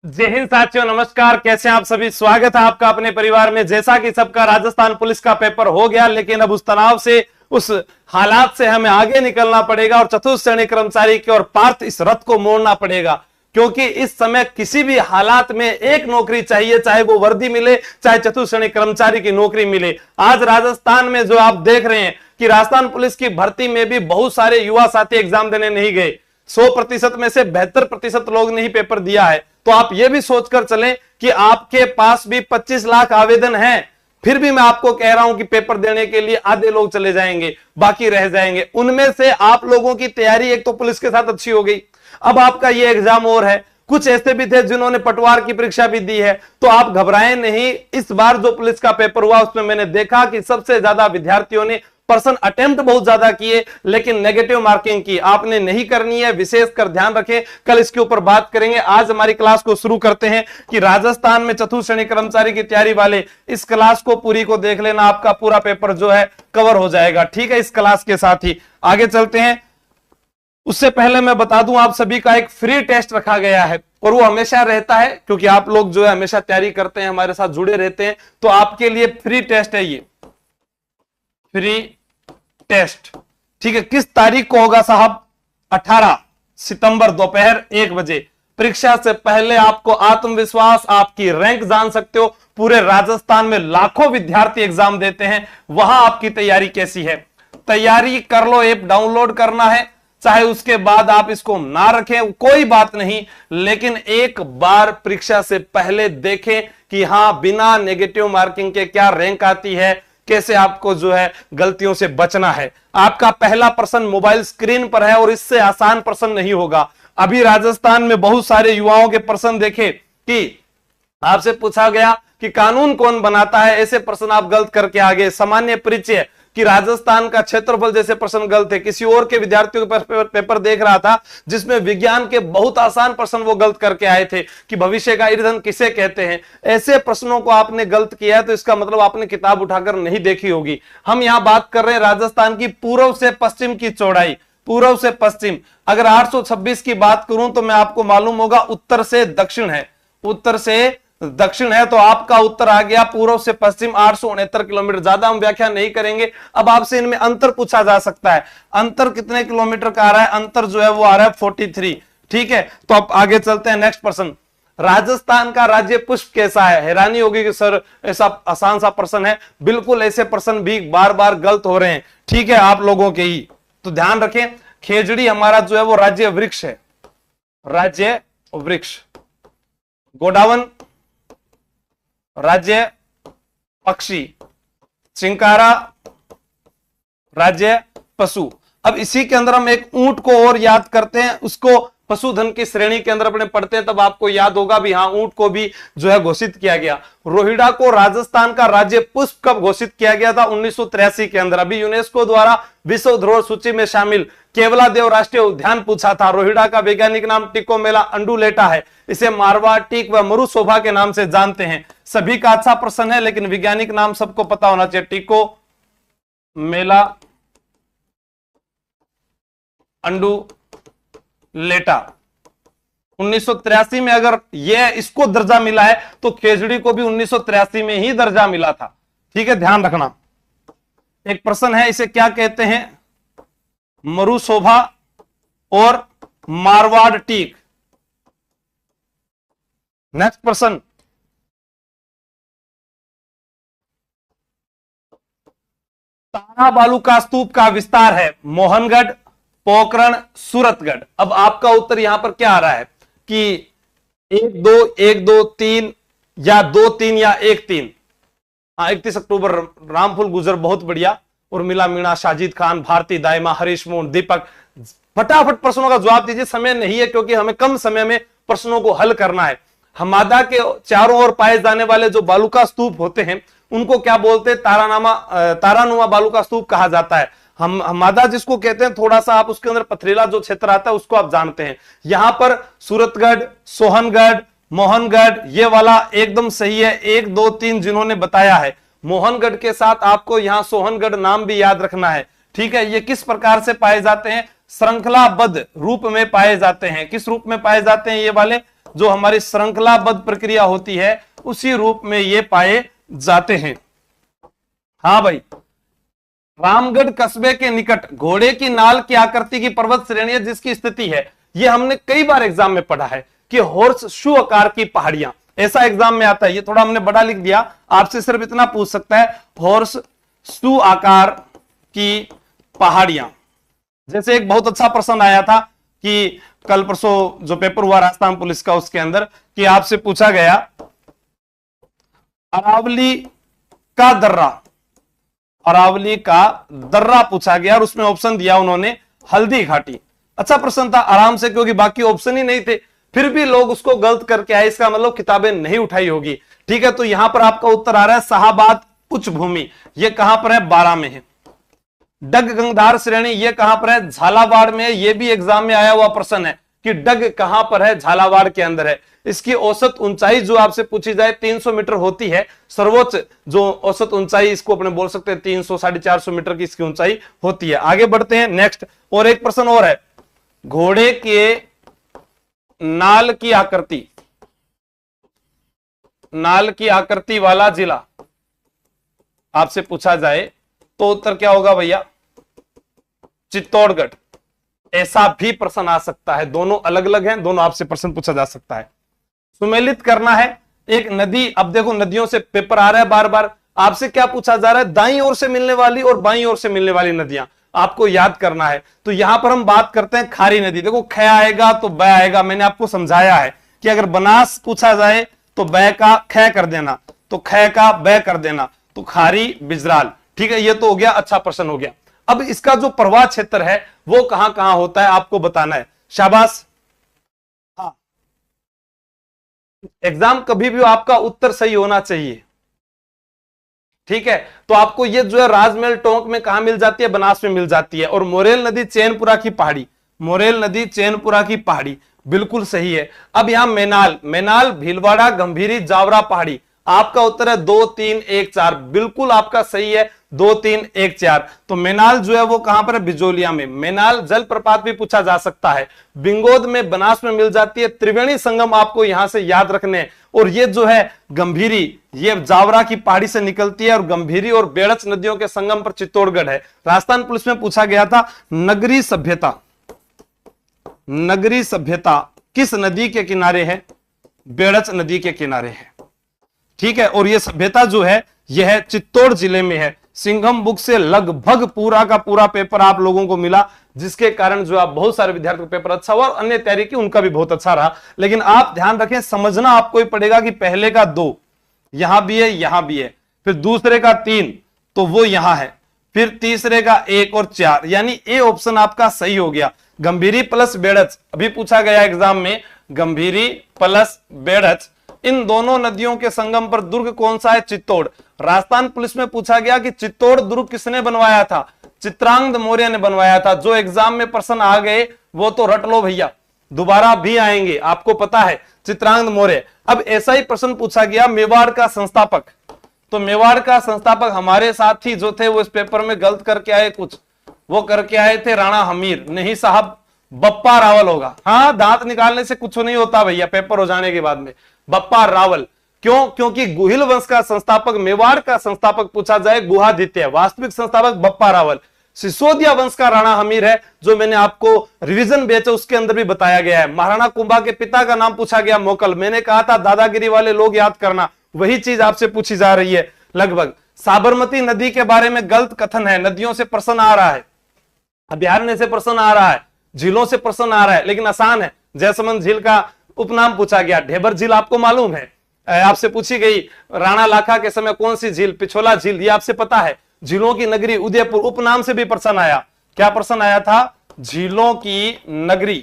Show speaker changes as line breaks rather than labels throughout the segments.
जय हिंद साथियों, नमस्कार। कैसे हैं आप सभी? स्वागत है आपका अपने परिवार में। जैसा कि सबका राजस्थान पुलिस का पेपर हो गया, लेकिन अब उस तनाव से, उस हालात से हमें आगे निकलना पड़ेगा और चतुर्थ श्रेणी कर्मचारी के और पार्थ इस रथ को मोड़ना पड़ेगा, क्योंकि इस समय किसी भी हालात में एक नौकरी चाहिए, चाहे वो वर्दी मिले, चाहे चतुर्थ श्रेणी कर्मचारी की नौकरी मिले। आज राजस्थान में जो आप देख रहे हैं कि राजस्थान पुलिस की भर्ती में भी बहुत सारे युवा साथी एग्जाम देने नहीं गए। 100% में से 72% लोग ने ही पेपर दिया है। तो आप ये भी सोचकर चलें कि आपके पास भी 25 लाख आवेदन हैं, फिर भी मैं आपको कह रहा हूं कि पेपर देने के लिए आधे लोग चले जाएंगे, बाकी रह जाएंगे। उनमें से आप लोगों की तैयारी एक तो पुलिस के साथ अच्छी हो गई, अब आपका ये एग्जाम और है। कुछ ऐसे भी थे जिन्होंने पटवार की परीक्षा भी दी है, तो आप घबराएं नहीं। इस बार जो पुलिस का पेपर हुआ उसमें मैंने देखा कि सबसे ज्यादा विद्यार्थियों ने पर्सन अटेम्प्ट बहुत ज्यादा किए, लेकिन नेगेटिव मार्किंग की आपने नहीं करनी है। विशेषकर ध्यान रखें, कल इसके ऊपर बात करेंगे। आज हमारी क्लास को शुरू करते हैं कि राजस्थान में चतुर्थ श्रेणी कर्मचारी की तैयारी वाले इस क्लास को पूरी को देख लेना, आपका पूरा पेपर जो है कवर हो जाएगा। ठीक है, इस क्लास के साथ ही आगे चलते हैं। उससे पहले मैं बता दूं, आप सभी का एक फ्री टेस्ट रखा गया है और वो हमेशा रहता है, क्योंकि आप लोग जो है हमेशा तैयारी करते हैं, हमारे साथ जुड़े रहते हैं। तो आपके लिए फ्री टेस्ट है, ये फ्री टेस्ट। ठीक है, किस तारीख को होगा साहब? 18 सितंबर दोपहर 1 बजे। परीक्षा से पहले आपको आत्मविश्वास, आपकी रैंक जान सकते हो। पूरे राजस्थान में लाखों विद्यार्थी एग्जाम देते हैं, वहां आपकी तैयारी कैसी है? तैयारी कर लो। ऐप डाउनलोड करना है, चाहे उसके बाद आप इसको ना रखें, कोई बात नहीं, लेकिन एक बार परीक्षा से पहले देखें कि हां, बिना नेगेटिव मार्किंग के क्या रैंक आती है, कैसे आपको जो है गलतियों से बचना है। आपका पहला प्रश्न मोबाइल स्क्रीन पर है और इससे आसान प्रश्न नहीं होगा। अभी राजस्थान में बहुत सारे युवाओं के प्रश्न देखे कि आपसे पूछा गया कि कानून कौन बनाता है, ऐसे प्रश्न आप गलत करके आगे। सामान्य परिचय कि राजस्थान का क्षेत्रफल जैसे प्रश्न गलत है। किसी और के विद्यार्थियों के पेपर देख रहा था जिसमें विज्ञान के बहुत आसान प्रश्न वो गलत करके आए थे कि भविष्य का ईंधन किसे कहते हैं। ऐसे प्रश्नों को आपने गलत किया है तो इसका मतलब आपने किताब उठाकर नहीं देखी होगी। हम यहां बात कर रहे हैं राजस्थान की पूर्व से पश्चिम की चौड़ाई, पूर्व से पश्चिम। अगर 826 की बात करूं तो मैं आपको मालूम होगा उत्तर से दक्षिण है, उत्तर से दक्षिण है, तो आपका उत्तर आ गया पूर्व से पश्चिम 869 किलोमीटर। ज्यादा हम व्याख्या नहीं करेंगे। अब आपसे इनमें अंतर पूछा जा सकता है, अंतर कितने किलोमीटर का आ रहा है? अंतर जो है वो आ रहा है 43। ठीक है, तो अब आगे चलते हैं। नेक्स्ट प्रश्न, राजस्थान का राज्य पुष्प कैसा है? हैरानी होगी कि सर ऐसा आसान सा प्रश्न है। बिल्कुल ऐसे प्रश्न भी बार बार गलत हो रहे हैं, ठीक है, आप लोगों के ही। तो ध्यान रखें, खेजड़ी हमारा जो है वो राज्य वृक्ष है, राज्य वृक्ष। गोडावन राज्य पक्षी, चिंकारा राज्य पशु। अब इसी के अंदर हम एक ऊंट को और याद करते हैं, उसको पशुधन की श्रेणी के अंदर अपने पढ़ते हैं, तब आपको याद होगा भी हाँ, ऊंट को भी जो है घोषित किया गया। रोहिड़ा को राजस्थान का राज्य पुष्प कब घोषित किया गया था? 1983 के अंदर। अभी यूनेस्को द्वारा विश्व धरोहर सूची में शामिल केवलादेव राष्ट्रीय उद्यान पूछा था। रोहिड़ा का वैज्ञानिक नाम टिकोमेला अंडुलेटा है। इसे मारवा, टीक व मरुशोभा के नाम से जानते हैं। सभी का अच्छा प्रश्न है, लेकिन वैज्ञानिक नाम सबको पता होना चाहिए। टिको मेला अंडुलेटा। 1983 में अगर ये इसको दर्जा मिला है तो खेजड़ी को भी 1983 में ही दर्जा मिला था। ठीक है, ध्यान रखना। एक प्रश्न है, इसे क्या कहते हैं? मरुशोभा और मारवाड़ टीक। नेक्स्ट प्रश्न, तारा बालूका स्तूप का विस्तार है मोहनगढ़, पोखरण, सूरतगढ़। अब आपका उत्तर यहां पर क्या आ रहा है कि 1 2 1 2 3 या 2 3 या 1 3। हाँ, 31 अक्टूबर, रामफुल गुजर, बहुत बढ़िया। उर्मिला मीणा, साजिद खान, भारती दायमा, हरीश मोहन, दीपक। फटाफट प्रश्नों का जवाब दीजिए, समय नहीं है क्योंकि हमें कम समय में प्रश्नों को हल करना है। हमादा के चारों ओर पाए जाने वाले जो बालूका स्तूप होते हैं उनको क्या बोलते हैं? तारानुमा बालूका स्तूप कहा जाता है। हम हमादा जिसको कहते हैं, थोड़ा सा आप उसके अंदर पथरीला जो क्षेत्र आता है उसको आप जानते हैं। यहां पर सूरतगढ़, सोहनगढ़, मोहनगढ़, ये वाला एकदम सही है। 1 2 3 जिन्होंने बताया है, मोहनगढ़ के साथ आपको यहां सोहनगढ़ नाम भी याद रखना है। ठीक है, ये किस प्रकार से पाए जाते हैं? श्रृंखलाबद्ध रूप में पाए जाते हैं। किस रूप में पाए जाते हैं ये वाले? जो हमारी श्रृंखलाबद्ध प्रक्रिया होती है उसी रूप में ये पाए जाते हैं। हाँ भाई, रामगढ़ कस्बे के निकट घोड़े की नाल की आकृति की पर्वत श्रेणी है जिसकी स्थिति है, ये हमने कई बार एग्जाम में पढ़ा है कि हॉर्स शू आकार की पहाड़ियां, ऐसा एग्जाम में आता है। ये थोड़ा हमने बड़ा लिख दिया, आपसे सिर्फ इतना पूछ सकता है हॉर्स शू आकार की पहाड़ियां। जैसे एक बहुत अच्छा प्रश्न आया था कि कल परसों जो पेपर हुआ राजस्थान पुलिस का, उसके अंदर कि आपसे पूछा गया अरावली का दर्रा, अरावली का दर्रा पूछा गया और उसमें ऑप्शन दिया उन्होंने हल्दी घाटी। अच्छा प्रश्न था आराम से, क्योंकि बाकी ऑप्शन ही नहीं थे, फिर भी लोग उसको गलत करके आए, इसका मतलब किताबें नहीं उठाई होगी। ठीक है, तो यहां पर आपका उत्तर आ रहा है शाहाबाद उच्च भूमि, ये कहां पर है, 12 में है। डग गंगधार श्रेणी ये कहां पर है, झालावाड़ में है। ये भी एग्जाम में आया हुआ प्रश्न है कि डग कहां पर है, झालावाड़ के अंदर है। इसकी औसत ऊंचाई जो आपसे पूछी जाए 300 मीटर होती है, सर्वोच्च जो औसत ऊंचाई इसको अपने बोल सकते हैं 300 450 मीटर की इसकी ऊंचाई होती है। आगे बढ़ते हैं नेक्स्ट, और एक प्रश्न और है, घोड़े के नाल की आकृति, नाल की आकृति वाला जिला आपसे पूछा जाए तो उत्तर क्या होगा भैया, चित्तौड़गढ़। ऐसा भी प्रश्न आ सकता है, दोनों अलग अलग हैं, दोनों आपसे प्रश्न पूछा जा सकता है। सुमेलित करना है एक नदी, अब देखो नदियों से पेपर आ रहा है बार बार, आपसे क्या पूछा जा रहा है, दाईं ओर से मिलने वाली और बाईं ओर से मिलने वाली नदियां आपको याद करना है। तो यहां पर हम बात करते हैं खारी नदी। देखो ख आएगा तो ब आएगा, मैंने आपको समझाया है कि अगर बनास पूछा जाए तो ब का ख कर देना, तो ख का ब कर देना, तो खारी बिजराल। ठीक है, ये तो हो गया, अच्छा प्रश्न हो गया। अब इसका जो प्रवाह क्षेत्र है वो कहां कहां होता है आपको बताना है, शाबाश। हाँ, एग्जाम कभी भी आपका उत्तर सही होना चाहिए। ठीक है, तो आपको ये जो है राजमहल टोंक में कहां मिल जाती है, बनास में मिल जाती है। और मोरेल नदी चैनपुरा की पहाड़ी, मोरेल नदी चैनपुरा की पहाड़ी बिल्कुल सही है। अब यहां मेनाल, मेनाल भीलवाड़ा गंभीरी जावरा पहाड़ी, आपका उत्तर है 2 3 1 4, बिल्कुल आपका सही है 2 3 1 4। तो मेनाल जो है वो कहां पर है, बिजोलिया में। मेनाल जलप्रपात भी पूछा जा सकता है, बिंगोद में, बनास में मिल जाती है। त्रिवेणी संगम आपको यहां से याद रखने, और ये जो है गंभीरी ये जावरा की पहाड़ी से निकलती है, और गंभीरी और बेड़च नदियों के संगम पर चित्तौड़गढ़ है। राजस्थान पुलिस में पूछा गया था नगरी सभ्यता, नगरी सभ्यता किस नदी के किनारे है, बेड़च नदी के किनारे है। ठीक है, और ये सभ्यता जो है यह है चित्तौड़ जिले में है। सिंघम बुक से लगभग पूरा का पूरा पेपर आप लोगों को मिला, जिसके कारण जो आप बहुत सारे विद्यार्थियों का पेपर अच्छा हुआ, और अन्य तैयारी की उनका भी बहुत अच्छा रहा। लेकिन आप ध्यान रखें, समझना आपको ही पड़ेगा कि पहले का 2 यहां भी है, यहां भी है, फिर दूसरे का 3 तो वो यहां है, फिर तीसरे का 1 और 4, यानी ए ऑप्शन आपका सही हो गया। गंभीरी प्लस बेड़च अभी पूछा गया एग्जाम में, गंभीरी प्लस बेड़च, इन दोनों नदियों के संगम पर दुर्ग कौन सा है, चित्तौड़। राजस्थान पुलिस में पूछा गया कि चित्तौड़ दुर्ग किसने बनवाया था, चित्रांगद मौर्य ने बनवाया था। जो एग्जाम में प्रश्न आ गए वो तो रट लो भैया, दोबारा भी आएंगे, आपको पता है, चित्रांगद मौर्य। अब ऐसा ही प्रश्न पूछा गया मेवाड़ का संस्थापक, तो मेवाड़ का संस्थापक हमारे साथी जो थे वो इस पेपर में गलत करके आए, कुछ वो करके आए थे राणा हमीर, नहीं साहब बप्पा रावल होगा। हाँ, दांत निकालने से कुछ नहीं होता भैया पेपर हो जाने के बाद में, बप्पा रावल। क्यों, क्योंकि गुहिल वंश का संस्थापक, मेवाड़ का संस्थापक पूछा जाए गुहादित्य, वास्तविक संस्थापक बप्पा रावल। सिसोदिया वंश का राणा हमीर है, जो मैंने आपको रिवीजन बेच उसके अंदर भी बताया गया है। महाराणा कुंभा के पिता का नाम पूछा गया मोकल, मैंने कहा था दादागिरी वाले लोग याद करना, वही चीज आपसे पूछी जा रही है लगभग। साबरमती नदी के बारे में गलत कथन है, नदियों से प्रश्न आ रहा है, अभ्यारण्य से प्रश्न आ रहा है, झीलों से प्रश्न आ रहा है, लेकिन आसान है। जयसमंद झील का उपनाम पूछा गया, ढेबर झील आपको मालूम है, आपसे पूछी गई राणा लाखा के समय कौन सी झील, पिछोला झील, ये आपसे पता है। झीलों की नगरी उदयपुर, उपनाम से भी प्रश्न आया। क्या प्रश्न आया था, झीलों की नगरी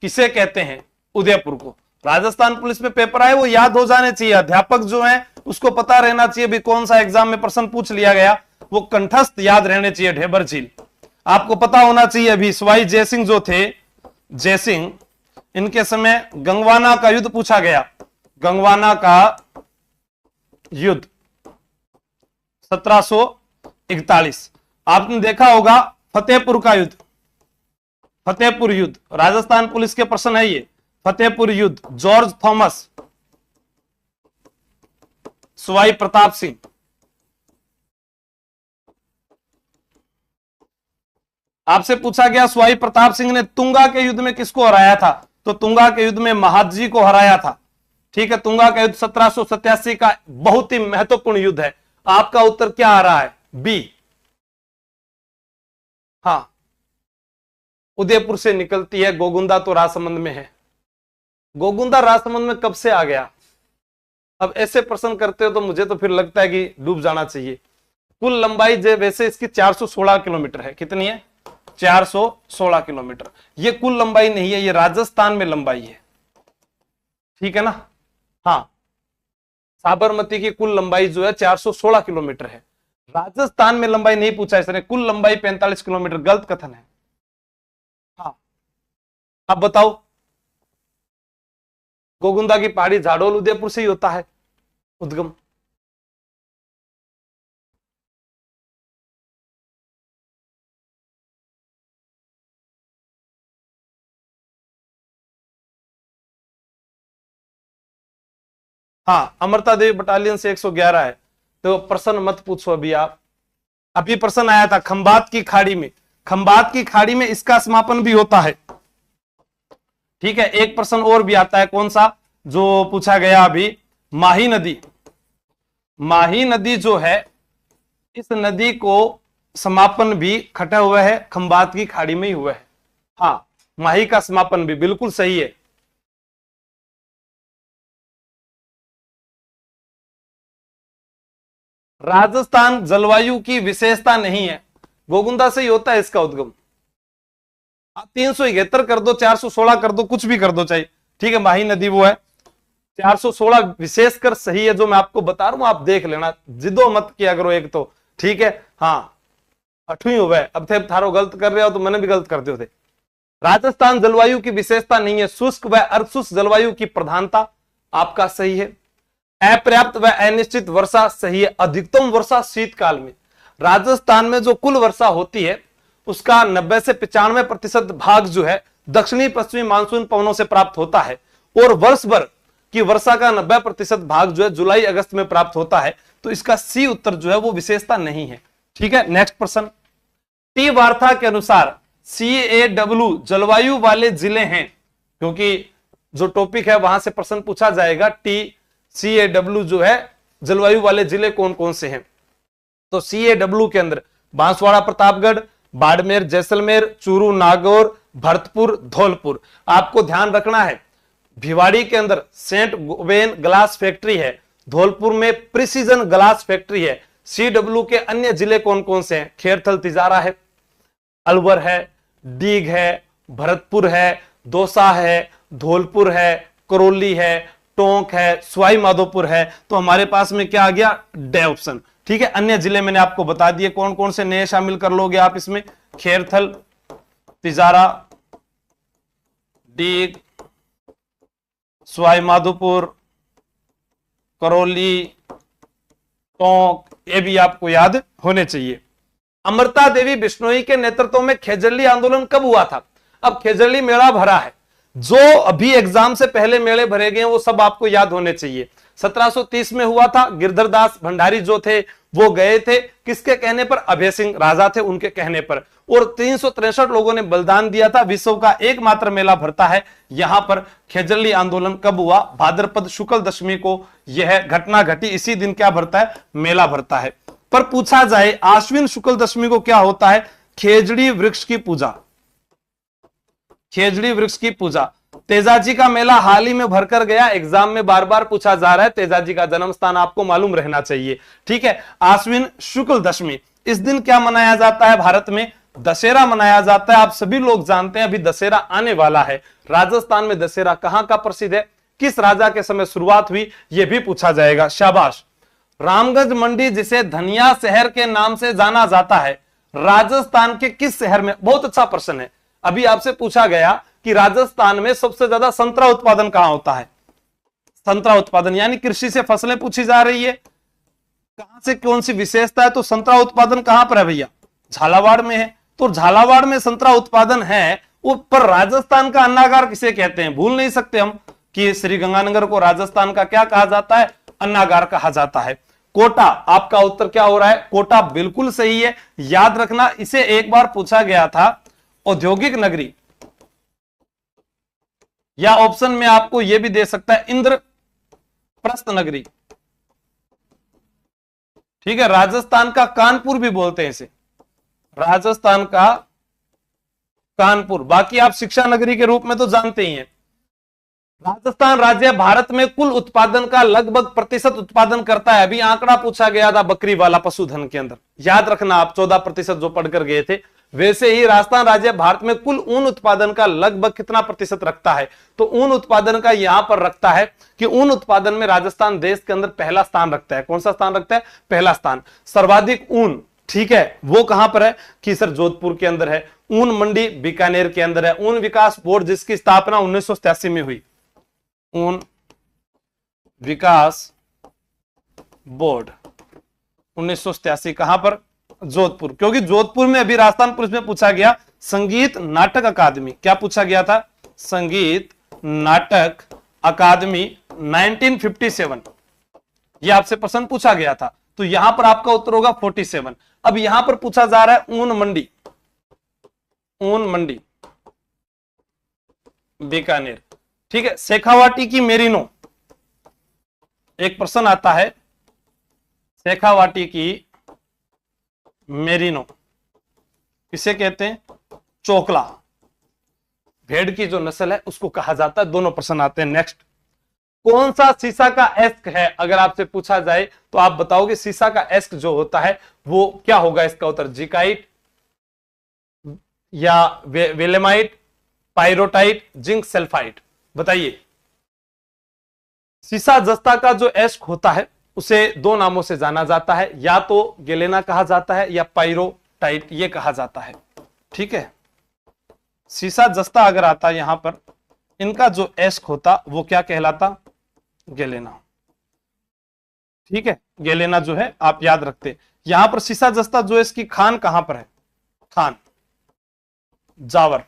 किसे कहते हैं, उदयपुर को। राजस्थान पुलिस में पेपर आए वो याद हो जाने चाहिए, अध्यापक जो है उसको पता रहना चाहिए भी कौन सा एग्जाम में प्रश्न पूछ लिया गया, वो कंठस्थ याद रहने चाहिए। ढेबर झील आपको पता होना चाहिए। अभी सवाई जयसिंह जो थे, जयसिंह, इनके समय गंगवाना का युद्ध पूछा गया, गंगवाना का युद्ध 1741। आपने देखा होगा फतेहपुर का युद्ध, फतेहपुर युद्ध राजस्थान पुलिस के प्रश्न है ये। फतेहपुर युद्ध, जॉर्ज थॉमस, सवाई प्रताप सिंह। आपसे पूछा गया सवाई प्रताप सिंह ने तुंगा के युद्ध में किसको हराया था, तो तुंगा के युद्ध में महादजी को हराया था। ठीक है, तुंगा का युद्ध 1787 का बहुत ही महत्वपूर्ण युद्ध है। आपका उत्तर क्या आ रहा है, बी। हाँ, उदयपुर से निकलती है, गोगुंदा तो राजसमंद में है। गोगुंदा राजसमंद में कब से आ गया? अब ऐसे प्रश्न करते हो तो मुझे तो फिर लगता है कि डूब जाना चाहिए। कुल लंबाई जो वैसे इसकी 416 किलोमीटर है। कितनी है? 416 किलोमीटर। ये कुल लंबाई नहीं है, ये राजस्थान में लंबाई है। ठीक है ना? हाँ, साबरमती की कुल लंबाई जो है 416 किलोमीटर है। राजस्थान में लंबाई नहीं पूछा इसने, कुल लंबाई 45 किलोमीटर। गलत कथन है। हाँ, अब बताओ, गोगुंदा की पहाड़ी झाडोल उदयपुर से ही होता है उद्गम। हाँ, अमृता देवी बटालियन से 111 है। तो प्रश्न मत पूछो अभी आप। अभी प्रश्न आया था खंबात की खाड़ी में, खंबात की खाड़ी में इसका समापन भी होता है। ठीक है, एक प्रश्न और भी आता है, कौन सा जो पूछा गया अभी, माही नदी। माही नदी जो है, इस नदी को समापन भी खटा हुआ है खंबात की खाड़ी में ही हुआ है। हाँ, माही का समापन भी बिल्कुल सही है। राजस्थान जलवायु की विशेषता नहीं है, गोगुंदा से ही होता है इसका उद्गम। 371 कर दो, 416 कर दो, कुछ भी कर दो चाहिए। ठीक है, माही नदी वो है। 416 विशेषकर सही है जो मैं आपको बता रहा हूं, आप देख लेना, जिदो मत किया करो एक तो। ठीक है, हाँ, 8वीं हुआ है। अब थे थारो गलत कर रहे हो तो मैंने भी गलत कर दिए थे। राजस्थान जलवायु की विशेषता नहीं है, शुष्क व अर्धशुष्क जलवायु की प्रधानता। आपका सही है। अपर्याप्त व अनिश्चित वर्षा सही है। अधिकतम वर्षा शीतकाल में। राजस्थान में जो कुल वर्षा होती है उसका 90 से 95% भाग जो है दक्षिणी पश्चिमी मानसून पवनों से प्राप्त होता है, और वर्ष भर की वर्षा का 90% भाग जो है जुलाई अगस्त में प्राप्त होता है। तो इसका सी उत्तर जो है वो विशेषता नहीं है। ठीक है, नेक्स्ट प्रश्न। टी वार्ता के अनुसार CAW जलवायु वाले जिले हैं, क्योंकि जो टॉपिक है वहां से प्रश्न पूछा जाएगा। CAW जो है जलवायु वाले जिले कौन कौन से हैं, तो CAW के अंदर बांसवाड़ा प्रतापगढ़, बाड़मेर जैसलमेर, चूरू नागौर, भरतपुर धौलपुर। आपको ध्यान रखना है, भिवाड़ी के अंदर सेंट गोबेन ग्लास फैक्ट्री है, धौलपुर में प्रिसीजन ग्लास फैक्ट्री है। CW के अन्य जिले कौन कौन से हैं, खेरथल तिजारा है, अलवर है, डीग है, भरतपुर है, दौसा है, धौलपुर है, करौली है, टोंक है, सवाई माधोपुर है। तो हमारे पास में क्या आ गया, डे ऑप्शन। ठीक है, अन्य जिले मैंने आपको बता दिए कौन कौन से नए शामिल कर लोगे आप इसमें, खेरथल, तिजारा, डीग, सवाई माधोपुर, करौली, टोंक, ये भी आपको याद होने चाहिए। अमृता देवी बिश्नोई के नेतृत्व में खेजड़ली आंदोलन कब हुआ था? अब खेजड़ली मेला भरा है, जो अभी एग्जाम से पहले मेले भरे गए वो सब आपको याद होने चाहिए। 1730 में हुआ था, गिरधरदास भंडारी जो थे वो गए थे, किसके कहने पर, अभय सिंह राजा थे उनके कहने पर, और 363 लोगों ने बलिदान दिया था। विश्व का एकमात्र मेला भरता है यहां पर। खेजड़ली आंदोलन कब हुआ? भाद्रपद शुक्ल दशमी को यह घटना घटी, इसी दिन क्या भरता है, मेला भरता है। पर पूछा जाए आश्विन शुक्ल दशमी को क्या होता है, खेजड़ी वृक्ष की पूजा, खेजड़ी वृक्ष की पूजा। तेजाजी का मेला हाल ही में भरकर गया, एग्जाम में बार बार पूछा जा रहा है, तेजाजी का जन्म स्थान आपको मालूम रहना चाहिए। ठीक है, आश्विन शुक्ल दशमी, इस दिन क्या मनाया जाता है भारत में, दशहरा मनाया जाता है। आप सभी लोग जानते हैं अभी दशहरा आने वाला है। राजस्थान में दशहरा कहां का प्रसिद्ध है, किस राजा के समय शुरुआत हुई, यह भी पूछा जाएगा। शाबाश। रामगंज मंडी जिसे धनिया शहर के नाम से जाना जाता है, राजस्थान के किस शहर में? बहुत अच्छा प्रश्न है। अभी आपसे पूछा गया कि राजस्थान में सबसे ज्यादा संतरा उत्पादन कहां होता है, संतरा उत्पादन यानी कृषि से फसलें पूछी जा रही है, कहां से कौन सी विशेषता है, तो संतरा उत्पादन कहां पर है भैया, झालावाड़ में है। तो झालावाड़ में संतरा उत्पादन है, पर राजस्थान का अन्नागार किसे कहते हैं? भूल नहीं सकते हम कि श्रीगंगानगर को राजस्थान का क्या कहा जाता है? अन्नागार कहा जाता है। कोटा, आपका उत्तर क्या हो रहा है? कोटा बिल्कुल सही है। याद रखना, इसे एक बार पूछा गया था औद्योगिक नगरी, या ऑप्शन में आपको यह भी दे सकता है इंद्रप्रस्थ नगरी। ठीक है, राजस्थान का कानपुर भी बोलते हैं इसे, राजस्थान का कानपुर। बाकी आप शिक्षा नगरी के रूप में तो जानते ही हैं। राजस्थान राज्य भारत में कुल उत्पादन का लगभग प्रतिशत उत्पादन करता है। अभी आंकड़ा पूछा गया था बकरी वाला पशुधन के अंदर, याद रखना आप 14% जो पढ़कर गए थे। वैसे ही राजस्थान राज्य भारत में कुल ऊन उत्पादन का लगभग कितना प्रतिशत रखता है? तो ऊन उत्पादन का यहां पर रखता है कि ऊन उत्पादन में राजस्थान देश के अंदर पहला स्थान रखता है। कौन सा स्थान रखता है? पहला स्थान। सर्वाधिक ऊन, ठीक है, वो कहां पर है? कि सर जोधपुर के अंदर है। ऊन मंडी बीकानेर के अंदर है। ऊन विकास बोर्ड जिसकी स्थापना 1987 में हुई, ऊन विकास बोर्ड 1987, कहां पर? जोधपुर। क्योंकि जोधपुर में अभी राजस्थान पुलिस में पूछा गया संगीत नाटक अकादमी, क्या पूछा गया था? संगीत नाटक अकादमी 1957, यह आपसे प्रश्न पूछा गया था। तो यहां पर आपका उत्तर होगा 47। अब यहां पर पूछा जा रहा है ऊन मंडी, ऊन मंडी बीकानेर, ठीक है। शेखावाटी की मेरिनो, एक प्रश्न आता है, शेखावाटी की मेरिनो किसे कहते हैं? चोकला, भेड़ की जो नस्ल है उसको कहा जाता है। दोनों प्रश्न आते हैं। नेक्स्ट, कौन सा सीसा का एस्क है? अगर आपसे पूछा जाए तो आप बताओगे सीसा का एस्क जो होता है वो क्या होगा? इसका उत्तर जिकाइट या वेलेमाइट, पायरोटाइट, जिंक सल्फाइड, बताइए। सीसा जस्ता का जो एस्क होता है उसे दो नामों से जाना जाता है, या तो गेलेना कहा जाता है या पायरोटाइट ये कहा जाता है, ठीक है। सीसा जस्ता अगर आता यहां पर, इनका जो एस्क होता वो क्या कहलाता? गेलेना, ठीक है। गेलेना जो है आप याद रखते। यहां पर सीसा जस्ता जो है इसकी खान कहां पर है? खान जावर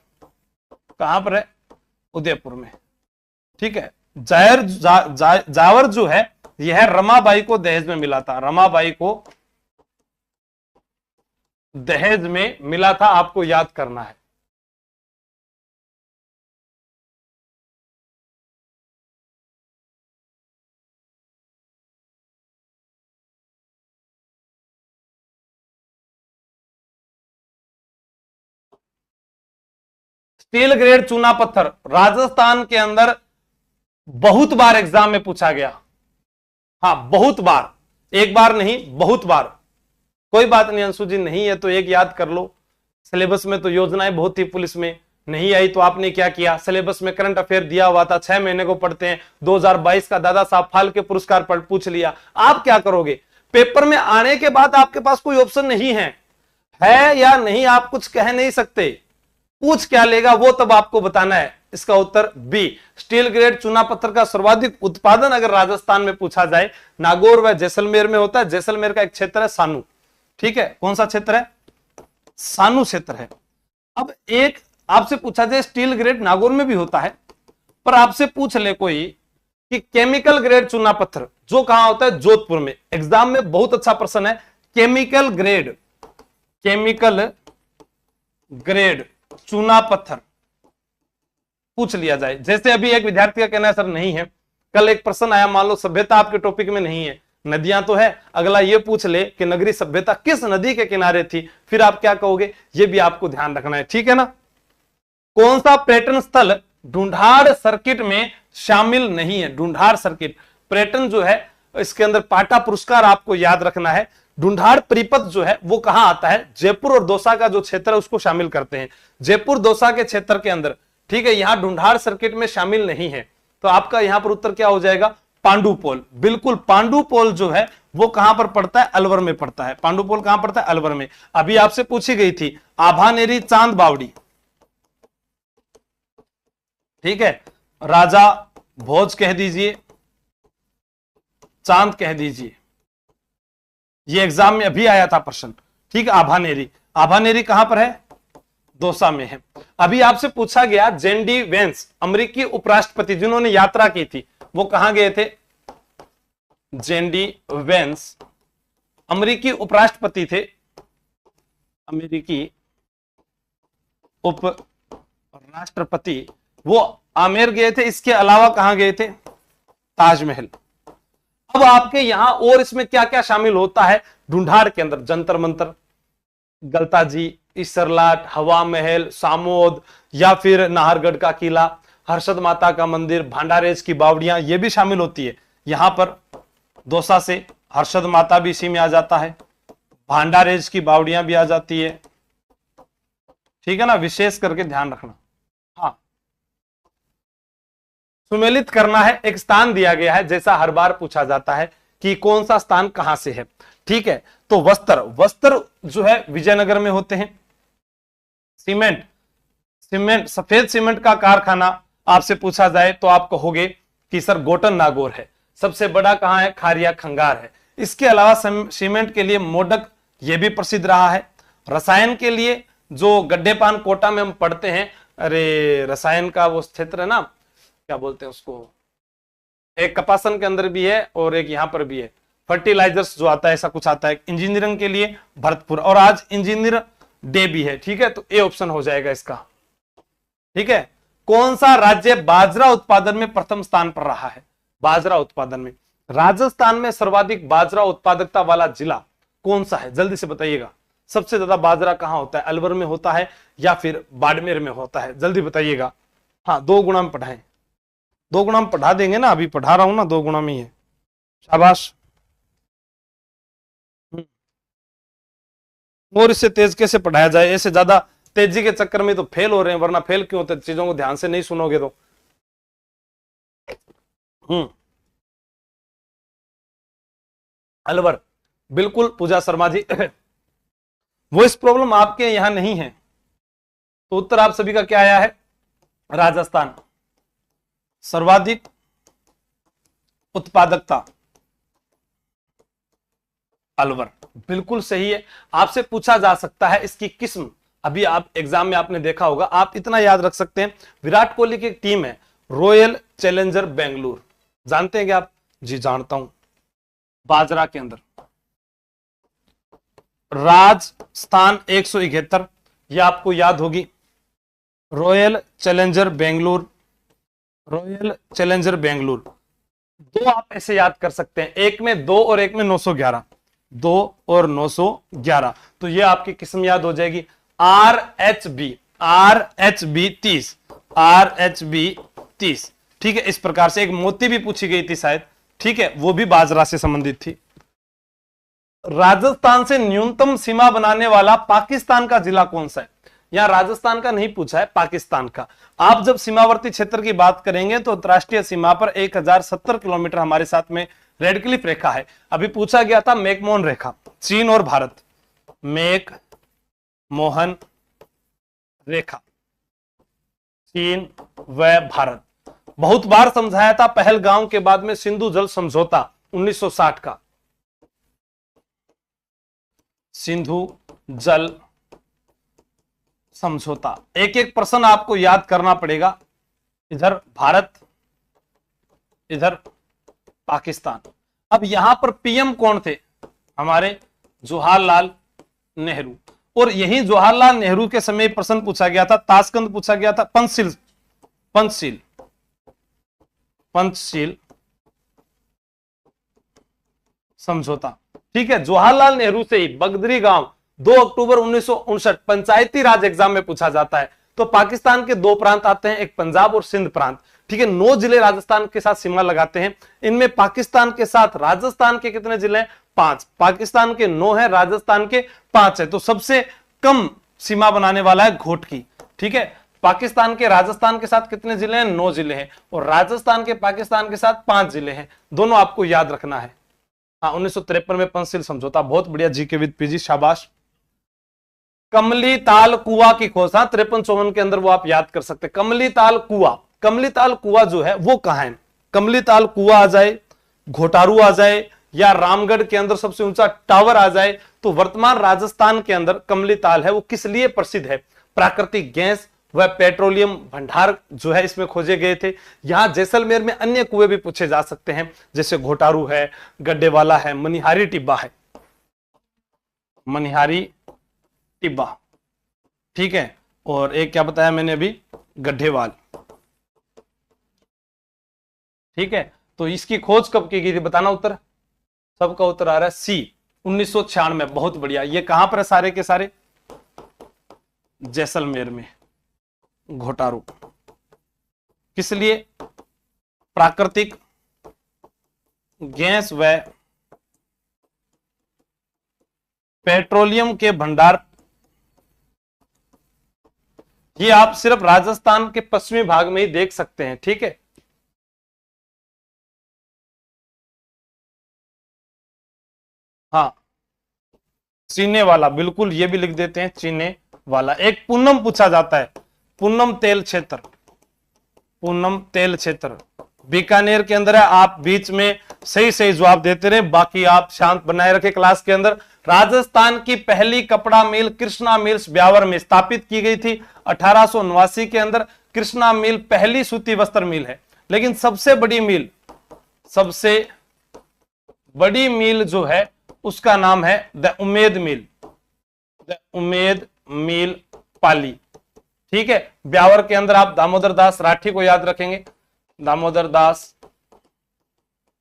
कहां पर है? उदयपुर में, ठीक है। जावर जो है यह रमाबाई को दहेज में मिला था, रमाबाई को दहेज में मिला था, आपको याद करना है। स्टील ग्रेड चूना पत्थर राजस्थान के अंदर बहुत बार एग्जाम में पूछा गया। हाँ, बहुत बार, एक बार नहीं, बहुत बार। कोई बात नहीं अंशु जी, नहीं है तो एक याद कर लो। सिलेबस में तो योजनाएं बहुत थी, पुलिस में नहीं आई तो आपने क्या किया? सिलेबस में करंट अफेयर दिया हुआ था, 6 महीने को पढ़ते हैं। 2022 का दादा साहब फाल्के पुरस्कार पर पूछ लिया। आप क्या करोगे? पेपर में आने के बाद आपके पास कोई ऑप्शन नहीं है या नहीं, आप कुछ कह नहीं सकते। पूछ क्या लेगा वो तब आपको बताना है। इसका उत्तर बी, स्टील ग्रेड चूना पत्थर का सर्वाधिक उत्पादन अगर राजस्थान में पूछा जाए, नागौर व जैसलमेर में होता है। जैसलमेर का एक क्षेत्र है सानू, ठीक है। कौन सा क्षेत्र है? सानू क्षेत्र है। अब एक आपसे पूछा जाए स्टील ग्रेड नागौर में भी होता है, पर आपसे पूछ ले कोई कि केमिकल ग्रेड चूना पत्थर जो कहां होता है? जोधपुर में। एग्जाम में बहुत अच्छा प्रश्न है, केमिकल ग्रेड चूना पत्थर पूछ लिया जाए। जैसे अभी एक विद्यार्थी का कहना है सर नहीं है, कल एक प्रश्न आया, मान लो सभ्यता आपके टॉपिक में नहीं है, नदियां तो है, अगला ये पूछ ले कि नगरी सभ्यता किस नदी के किनारे थी, फिर आप क्या कहोगे? ये भी आपको ध्यान रखना है, ठीक है ना। कौन सा पर्यटन स्थल ढूंढाड़ सर्किट में शामिल नहीं है? ढूंढाड़ सर्किट पर्यटन जो है इसके अंदर पाटा पुरस्कार आपको याद रखना है। ढूंढाड़ परिपथ जो है वो कहां आता है? जयपुर और दौसा का जो क्षेत्र है उसको शामिल करते हैं। जयपुर दौसा के क्षेत्र के अंदर, ठीक है, यहां ढूंढाड़ सर्किट में शामिल नहीं है। तो आपका यहां पर उत्तर क्या हो जाएगा? पांडुपोल। बिल्कुल, पांडुपोल जो है वो कहां पर पड़ता है? अलवर में पड़ता है। पांडुपोल कहां पड़ता है? अलवर में। अभी आपसे पूछी गई थी आभानेरी चांद बावड़ी, ठीक है, राजा भोज कह दीजिए, चांद कह दीजिए, ये एग्जाम में अभी आया था प्रश्न, ठीक है। आभानेरी, आभानेरी कहां पर है? दौसा में है। अभी आपसे पूछा गया जेडी वेंस अमेरिकी उपराष्ट्रपति जिन्होंने यात्रा की थी, वो कहां गए थे? जेडी वेंस अमेरिकी उपराष्ट्रपति थे, अमेरिकी उपराष्ट्रपति, वो आमेर गए थे। इसके अलावा कहां गए थे? ताजमहल। अब आपके यहां और इसमें क्या क्या शामिल होता है? ढूंढाड़ के अंदर जंतर मंतर, गलताजी, इसरलाट, हवा महल, सामोद, या फिर नाहरगढ़ का किला, हर्षद माता का मंदिर, भांडारेज की बावड़ियां, ये भी शामिल होती है। यहां पर दौसा से हर्षद माता भी इसी में आ जाता है, भांडारेज की बावड़ियां भी आ जाती है। ठीक है ना, विशेष करके ध्यान रखना। हाँ, सुमेलित करना है, एक स्थान दिया गया है, जैसा हर बार पूछा जाता है कि कौन सा स्थान कहां से है। ठीक है, तो वस्त्र जो है विजयनगर में होते हैं। सीमेंट सफेद सीमेंट का कारखाना आपसे पूछा जाए तो आप कहोगे कि सर गोटन नागौर है। सबसे बड़ा कहां है? खारिया खंगार है। इसके अलावा सीमेंट के लिए मोडक, यह भी प्रसिद्ध रहा है। रसायन के लिए जो गड्ढेपान कोटा में हम पढ़ते हैं, अरे रसायन का वो क्षेत्र है ना, क्या बोलते हैं उसको, एक कपासन के अंदर भी है और एक यहां पर भी है, फर्टिलाइजर्स जो आता है, ऐसा कुछ आता है। इंजीनियरिंग के लिए भरतपुर, और आज इंजीनियर डे भी है। ठीक है, तो ए ऑप्शन हो जाएगा इसका। ठीक है, कौन सा राज्य बाजरा उत्पादन में प्रथम स्थान पर रहा है? बाजरा उत्पादन में राजस्थान में सर्वाधिक बाजरा उत्पादकता वाला जिला कौन सा है? जल्दी से बताइएगा। सबसे ज्यादा बाजरा कहां होता है? अलवर में होता है या फिर बाड़मेर में होता है? जल्दी बताइएगा। हाँ, 2 गुणा में पढ़ाएं, 2 गुणा में पढ़ा देंगे ना, अभी पढ़ा रहा हूं ना, 2 गुणा में ही है। शाबाश। और इससे तेज कैसे पढ़ाया जाए? ऐसे ज्यादा तेजी के चक्कर में तो फेल हो रहे हैं, वरना फेल क्यों होते? चीजों को ध्यान से नहीं सुनोगे तो। अलवर, बिल्कुल पूजा शर्मा जी। वॉइस प्रॉब्लम आपके यहां नहीं है, तो उत्तर आप सभी का क्या आया है? राजस्थान। सर्वाधिक उत्पादकता अलवर, बिल्कुल सही है। आपसे पूछा जा सकता है इसकी किस्म, अभी आप एग्जाम में आपने देखा होगा, आप इतना याद रख सकते हैं, विराट कोहली की एक टीम है रॉयल चैलेंजर बेंगलुरु, जानते हैं क्या आप? जी जानता हूं। बाजरा के अंदर राजस्थान 171, यह आपको याद होगी, royal challenger Bengaluru, royal challenger Bengaluru. 2 आप ऐसे याद कर सकते हैं, एक में 2 और एक में 911, 2 और 911, तो ये आपकी किस्म याद हो जाएगी। RHB 30, RHB 30। ठीक है, इस प्रकार से एक मोती भी पूछी गई थी शायद, ठीक है, वो भी बाजरा से संबंधित थी। राजस्थान से न्यूनतम सीमा बनाने वाला पाकिस्तान का जिला कौन सा है? यहां राजस्थान का नहीं पूछा है, पाकिस्तान का। आप जब सीमावर्ती क्षेत्र की बात करेंगे तो अंतरराष्ट्रीय सीमा पर 1070 किलोमीटर हमारे साथ में रेड क्लिफ रेखा है। अभी पूछा गया था मैकमोहन रेखा, चीन और भारत, मैकमोहन रेखा, चीन व भारत। बहुत बार समझाया था, पहलगांव के बाद में सिंधु जल समझौता 1960 का, सिंधु जल समझौता। एक एक प्रश्न आपको याद करना पड़ेगा, इधर भारत, इधर पाकिस्तान। अब यहां पर पीएम कौन थे? हमारे जवाहरलाल नेहरू, और यही जवाहरलाल नेहरू के समय प्रश्न पूछा गया था, ताशकंद पूछा गया था, पंचशील समझौता। ठीक है, जवाहरलाल नेहरू से ही बगदरी गांव 2 अक्टूबर 1959 पंचायती राज एग्जाम में पूछा जाता है। तो पाकिस्तान के 2 प्रांत आते हैं, एक पंजाब और सिंध प्रांत। ठीक है, 9 जिले राजस्थान के साथ सीमा लगाते हैं। इनमें पाकिस्तान के साथ राजस्थान के कितने जिले हैं? 5। पाकिस्तान के 9 है, राजस्थान के 5 है। तो सबसे कम सीमा बनाने वाला है घोटकी। ठीक है, पाकिस्तान के राजस्थान के साथ कितने जिले हैं? 9 जिले हैं, और राजस्थान के पाकिस्तान के साथ 5 जिले हैं। दोनों आपको याद रखना है। हाँ, 1953 में पंचशील समझौता। बहुत बढ़िया, जीके विद पीजी, शाबाश। कमली ताल कुआ की खोज, 53-54 के अंदर वो आप याद कर सकते हैं। कमली ताल कुआ, कमली ताल कुआ जो है वो कहां है? कमली ताल कुआ आ जाए, घोटारू आ जाए, या रामगढ़ के अंदर सबसे ऊंचा टावर आ जाए, तो वर्तमान राजस्थान के अंदर कमली ताल है, वो किस लिए प्रसिद्ध है? प्राकृतिक गैस वह पेट्रोलियम भंडार जो है इसमें खोजे गए थे। यहां जैसलमेर में अन्य कुएं भी पूछे जा सकते हैं, जैसे घोटारू है, गड्ढेवाला है, मनिहारी टिब्बा है, मनिहारी टिब्बा, ठीक है। और एक क्या बताया मैंने अभी, गड्ढेवाल, ठीक है। तो इसकी खोज कब की गई थी बताना उत्तर, सबका उत्तर आ रहा है सी, 1996। बहुत बढ़िया। ये कहां पर है सारे के सारे, जैसलमेर में, घोटारू। किस लिए, प्राकृतिक गैस व पेट्रोलियम के भंडार। ये आप सिर्फ राजस्थान के पश्चिमी भाग में ही देख सकते हैं, ठीक है। हाँ, चीने वाला, बिल्कुल ये भी लिख देते हैं, चीने वाला। एक पूनम पूछा जाता है, पूनम तेल क्षेत्र, पूनम तेल क्षेत्र बीकानेर के अंदर है। आप बीच में सही सही जवाब देते रहे, बाकी आप शांत बनाए रखे क्लास के अंदर। राजस्थान की पहली कपड़ा मिल कृष्णा मिल्स ब्यावर में स्थापित की गई थी 1889 के अंदर। कृष्णा मिल पहली सूती वस्त्र मिल है, लेकिन सबसे बड़ी मिल जो है उसका नाम है the Umaid mill, the Umaid mill Pali, ठीक है। ब्यावर के अंदर आप दामोदर दास राठी को याद रखेंगे, दामोदर दास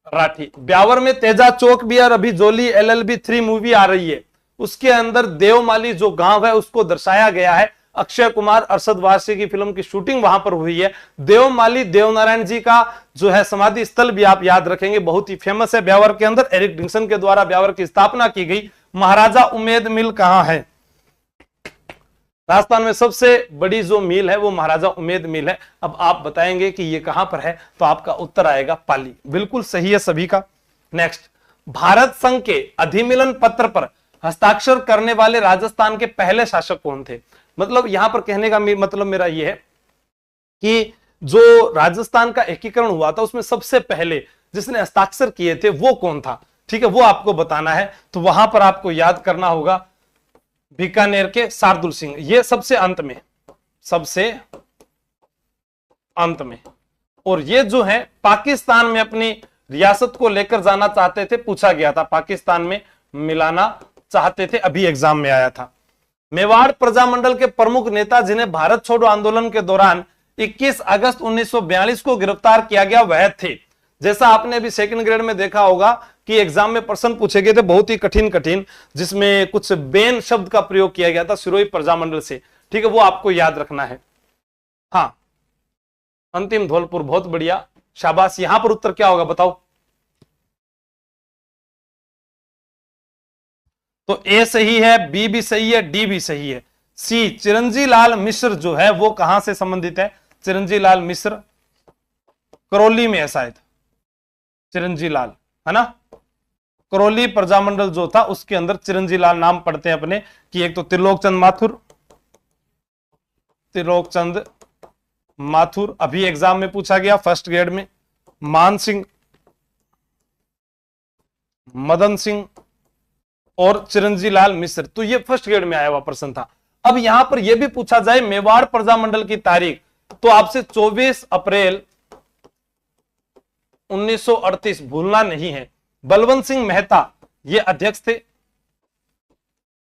राठी। ब्यावर में तेजा चौक भी, और अभी जोली LLB 3 मूवी आ रही है, उसके अंदर देवमाली जो गांव है उसको दर्शाया गया है। अक्षय कुमार अरशद वारसी की फिल्म की शूटिंग वहां पर हुई है। देवमाली देवनारायण जी का जो है समाधि स्थल भी आप याद रखेंगे, बहुत ही फेमस है ब्यावर के अंदर। एरिक डिक्सन के द्वारा ब्यावर की स्थापना की गई। महाराजा उमेद मिल कहां है, राजस्थान में सबसे बड़ी जो मिल है वो महाराजा उमेद मिल है। अब आप बताएंगे कि ये कहां पर है, तो आपका उत्तर आएगा पाली, बिल्कुल सही है सभी का। नेक्स्ट, भारत संघ के अधिमिलन पत्र पर हस्ताक्षर करने वाले राजस्थान के पहले शासक कौन थे। मतलब यहां पर कहने का मतलब मेरा यह है कि जो राजस्थान का एकीकरण हुआ था उसमें सबसे पहले जिसने हस्ताक्षर किए थे वो कौन था, ठीक है, वो आपको बताना है। तो वहां पर आपको याद करना होगा बीकानेर के शार्दुल सिंह, ये सबसे अंत में। और ये जो है पाकिस्तान में अपनी रियासत को लेकर जाना चाहते थे, पूछा गया था, पाकिस्तान में मिलाना चाहते थे, अभी एग्जाम में आया था। मेवाड़ प्रजामंडल के प्रमुख नेता जिन्हें भारत छोड़ो आंदोलन के दौरान 21 अगस्त 1942 को गिरफ्तार किया गया वह थे। जैसा आपने अभी सेकंड ग्रेड में देखा होगा कि एग्जाम में प्रश्न पूछे गए थे बहुत ही कठिन, जिसमें कुछ बेन शब्द का प्रयोग किया गया था सिरोही प्रजामंडल से, ठीक है, वो आपको याद रखना है। हाँ, अंतिम धौलपुर, बहुत बढ़िया, शाबाश। यहां पर उत्तर क्या होगा बताओ। तो ए सही है, बी भी सही है, डी भी सही है। सी, चिरंजी लाल मिश्र जो है वो कहां से संबंधित है, चिरंजी लाल मिश्र करौली में है शायद, चिरंजी लाल, है ना। करौली प्रजामंडल जो था उसके अंदर चिरंजी लाल नाम पढ़ते हैं अपने, कि एक तो त्रिलोकचंद माथुर, अभी एग्जाम में पूछा गया फर्स्ट ग्रेड में, मान सिंह, मदन सिंह और चिरंजी लाल मिश्र। तो ये फर्स्ट ग्रेड में आया हुआ प्रश्न था। अब यहां पर यह भी पूछा जाए मेवाड़ प्रजामंडल की तारीख, तो आपसे 24 अप्रैल 1938 भूलना नहीं है। बलवंत सिंह मेहता ये अध्यक्ष थे।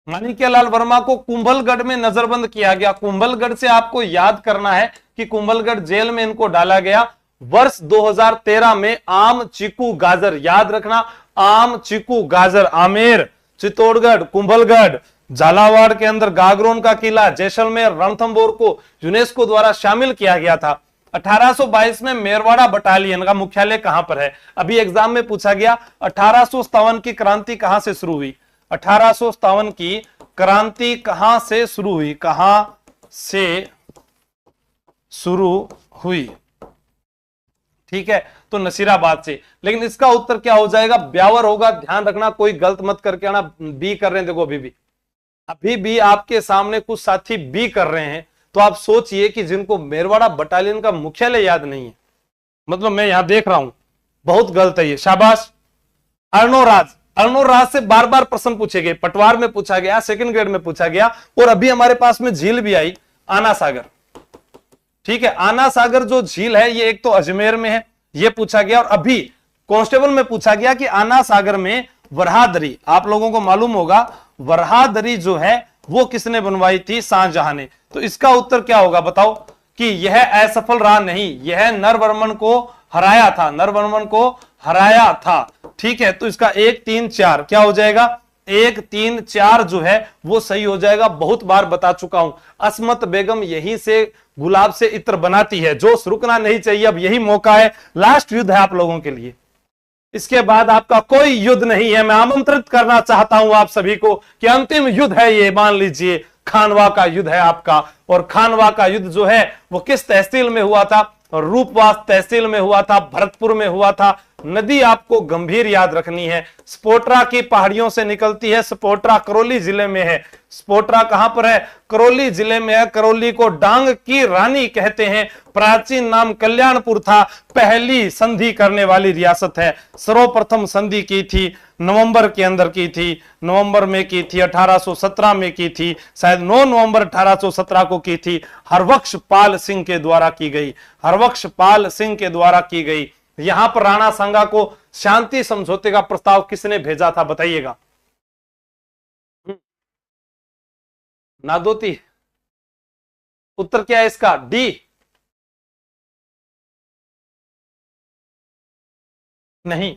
माणिक्यलाल वर्मा को कुंभलगढ़ में नजरबंद किया गया। कुंभलगढ़ से आपको याद करना है कि कुंभलगढ़ जेल में इनको डाला गया। वर्ष 2013 में आम, चीकू, गाजर, याद रखना, आम, चीकू, गाजर, आमेर, चित्तौड़गढ़, कुंभलगढ़, झालावाड़ के अंदर गागरोन का किला, जैसलमेर, रणथंभौर को यूनेस्को द्वारा शामिल किया गया था। 1822 में मेरवाड़ा बटालियन का मुख्यालय कहां पर है, अभी एग्जाम में पूछा गया। 1857 की क्रांति कहां से शुरू हुई, 1857 की क्रांति कहां से शुरू हुई, कहां से शुरू हुई, ठीक है, तो नसीराबाद से। लेकिन इसका उत्तर क्या हो जाएगा, ब्यावर होगा, ध्यान रखना, कोई गलत मत करके आना। बी कर रहे हैं, देखो अभी भी आपके सामने कुछ साथी बी कर रहे हैं, तो आप सोचिए कि जिनको मेरवाड़ा बटालियन का मुख्यालय याद नहीं है, मतलब मैं यहां देख रहा हूं बहुत गलत है ये, शाबाश। अर्णोराज से बार बार प्रश्न पूछे गए, पटवार में पूछा गया, सेकंड ग्रेड में पूछा गया, और अभी हमारे पास में झील भी आई, आना सागर। ठीक है, आना सागर जो झील है ये एक तो अजमेर में है, ये पूछा गया। और अभी कांस्टेबल में पूछा गया कि आना सागर में वराहदरी, आप लोगों को मालूम होगा वराहदरी जो है वो किसने बनवाई थी? शाहजहां ने। तो इसका उत्तर क्या होगा बताओ? कि यह असफल रहा नहीं, यह नरवर्मन को हराया था, नरवर्मन को हराया था। ठीक है, तो इसका 1 3 4 क्या हो जाएगा? 1 3 4 जो है वो सही हो जाएगा। बहुत बार बता चुका हूं, अस्मत बेगम यहीं से गुलाब से इत्र बनाती है। जोश रुकना नहीं चाहिए, अब यही मौका है, लास्ट युद्ध है आप लोगों के लिए। इसके बाद आपका कोई युद्ध नहीं है। मैं आमंत्रित करना चाहता हूं आप सभी को कि अंतिम युद्ध है ये, मान लीजिए खानवा का युद्ध है आपका। और खानवा का युद्ध जो है वो किस तहसील में हुआ था? रूपवास तहसील में हुआ था, भरतपुर में हुआ था। नदी आपको गंभीर याद रखनी है, स्पोट्रा की पहाड़ियों से निकलती है। स्पोट्रा करौली जिले में है। स्पोट्रा कहां पर है? करौली जिले में है। करौली को डांग की रानी कहते हैं। प्राचीन नाम कल्याणपुर था। पहली संधि करने वाली रियासत है। सर्वप्रथम संधि की थी नवंबर के अंदर की थी, नवंबर में की थी, 1817 में की थी, शायद 9 नवंबर 1817 को की थी। हरबख्श पाल सिंह के द्वारा की गई, हरबख्श पाल सिंह के द्वारा की गई। यहां पर राणा सांगा को शांति समझौते का प्रस्ताव किसने भेजा था बताइएगा? नादोती। उत्तर क्या है इसका? डी। नहीं,